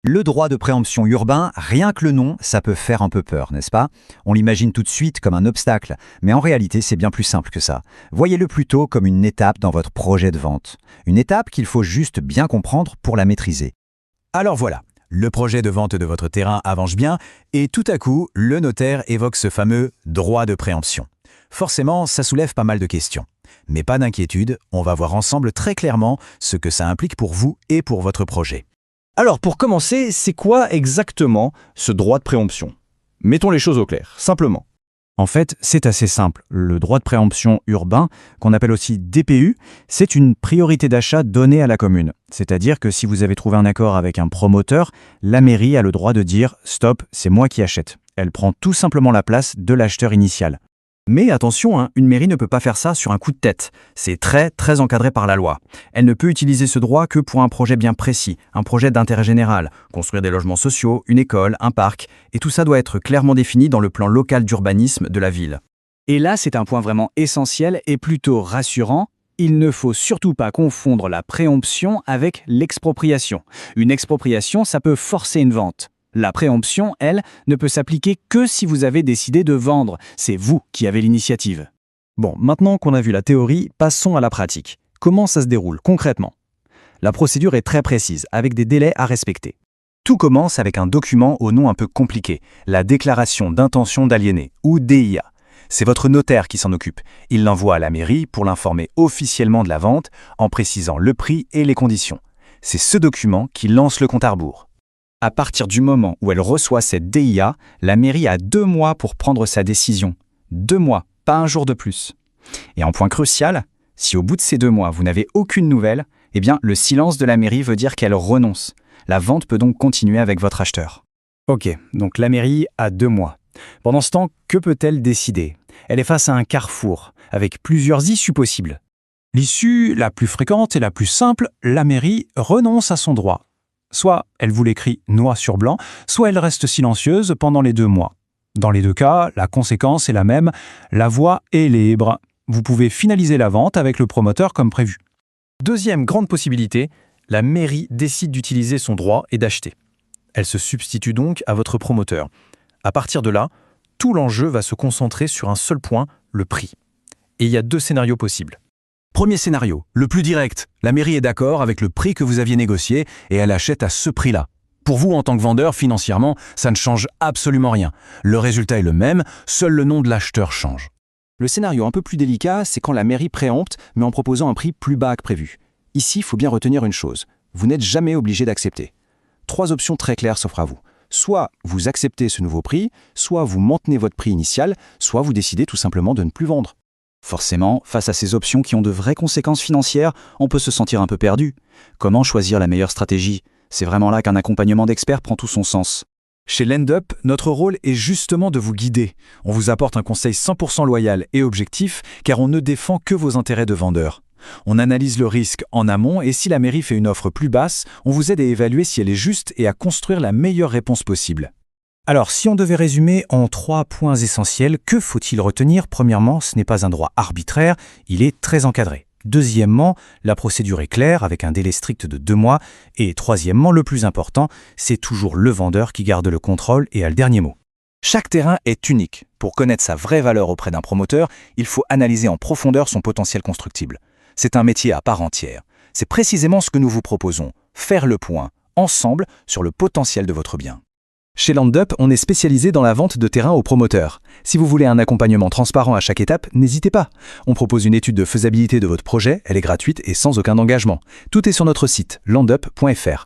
Le droit de préemption urbain, rien que le nom, ça peut faire un peu peur, n'est-ce pas? On l'imagine tout de suite comme un obstacle, mais en réalité c'est bien plus simple que ça. Voyez-le plutôt comme une étape dans votre projet de vente. Une étape qu'il faut juste bien comprendre pour la maîtriser. Alors voilà, le projet de vente de votre terrain avance bien et tout à coup, le notaire évoque ce fameux droit de préemption. Forcément, ça soulève pas mal de questions. Mais pas d'inquiétude, on va voir ensemble très clairement ce que ça implique pour vous et pour votre projet. Alors pour commencer, c'est quoi exactement ce droit de préemption? Mettons les choses au clair, simplement. En fait, c'est assez simple. Le droit de préemption urbain, qu'on appelle aussi DPU, c'est une priorité d'achat donnée à la commune. C'est-à-dire que si vous avez trouvé un accord avec un promoteur, la mairie a le droit de dire « Stop, c'est moi qui achète ». Elle prend tout simplement la place de l'acheteur initial. Mais attention, une mairie ne peut pas faire ça sur un coup de tête. C'est très encadré par la loi. Elle ne peut utiliser ce droit que pour un projet bien précis, un projet d'intérêt général, construire des logements sociaux, une école, un parc, et tout ça doit être clairement défini dans le plan local d'urbanisme de la ville. Et là, c'est un point vraiment essentiel et plutôt rassurant. Il ne faut surtout pas confondre la préemption avec l'expropriation. Une expropriation, ça peut forcer une vente. La préemption, elle, ne peut s'appliquer que si vous avez décidé de vendre. C'est vous qui avez l'initiative. Bon, maintenant qu'on a vu la théorie, passons à la pratique. Comment ça se déroule concrètement? La procédure est très précise, avec des délais à respecter. Tout commence avec un document au nom un peu compliqué, la déclaration d'intention d'aliéner, ou DIA. C'est votre notaire qui s'en occupe. Il l'envoie à la mairie pour l'informer officiellement de la vente, en précisant le prix et les conditions. C'est ce document qui lance le compte à rebours. À partir du moment où elle reçoit cette DIA, la mairie a 2 mois pour prendre sa décision. 2 mois, pas un jour de plus. Et en point crucial, si au bout de ces 2 mois, vous n'avez aucune nouvelle, eh bien, le silence de la mairie veut dire qu'elle renonce. La vente peut donc continuer avec votre acheteur. Ok, donc la mairie a 2 mois. Pendant ce temps, que peut-elle décider? Elle est face à un carrefour, avec plusieurs issues possibles. L'issue la plus fréquente et la plus simple, la mairie renonce à son droit. Soit elle vous l'écrit noir sur blanc, soit elle reste silencieuse pendant les 2 mois. Dans les 2 cas, la conséquence est la même, la voie est libre. Vous pouvez finaliser la vente avec le promoteur comme prévu. Deuxième grande possibilité, la mairie décide d'utiliser son droit et d'acheter. Elle se substitue donc à votre promoteur. À partir de là, tout l'enjeu va se concentrer sur un seul point, le prix. Et il y a 2 scénarios possibles. Premier scénario, le plus direct. La mairie est d'accord avec le prix que vous aviez négocié et elle achète à ce prix-là. Pour vous, en tant que vendeur, financièrement, ça ne change absolument rien. Le résultat est le même, seul le nom de l'acheteur change. Le scénario un peu plus délicat, c'est quand la mairie préempte, mais en proposant un prix plus bas que prévu. Ici, il faut bien retenir une chose. Vous n'êtes jamais obligé d'accepter. 3 options très claires s'offrent à vous. Soit vous acceptez ce nouveau prix, soit vous maintenez votre prix initial, soit vous décidez tout simplement de ne plus vendre. Forcément, face à ces options qui ont de vraies conséquences financières, on peut se sentir un peu perdu. Comment choisir la meilleure stratégie? C'est vraiment là qu'un accompagnement d'experts prend tout son sens. Chez Lendup, notre rôle est justement de vous guider. On vous apporte un conseil 100% loyal et objectif, car on ne défend que vos intérêts de vendeur. On analyse le risque en amont et si la mairie fait une offre plus basse, on vous aide à évaluer si elle est juste et à construire la meilleure réponse possible. Alors, si on devait résumer en 3 points essentiels, que faut-il retenir? Premièrement, ce n'est pas un droit arbitraire, il est très encadré. Deuxièmement, la procédure est claire avec un délai strict de 2 mois. Et troisièmement, le plus important, c'est toujours le vendeur qui garde le contrôle et a le dernier mot. Chaque terrain est unique. Pour connaître sa vraie valeur auprès d'un promoteur, il faut analyser en profondeur son potentiel constructible. C'est un métier à part entière. C'est précisément ce que nous vous proposons, faire le point, ensemble, sur le potentiel de votre bien. Chez Lendup, on est spécialisé dans la vente de terrain aux promoteurs. Si vous voulez un accompagnement transparent à chaque étape, n'hésitez pas. On propose une étude de faisabilité de votre projet, elle est gratuite et sans aucun engagement. Tout est sur notre site, lendup.fr.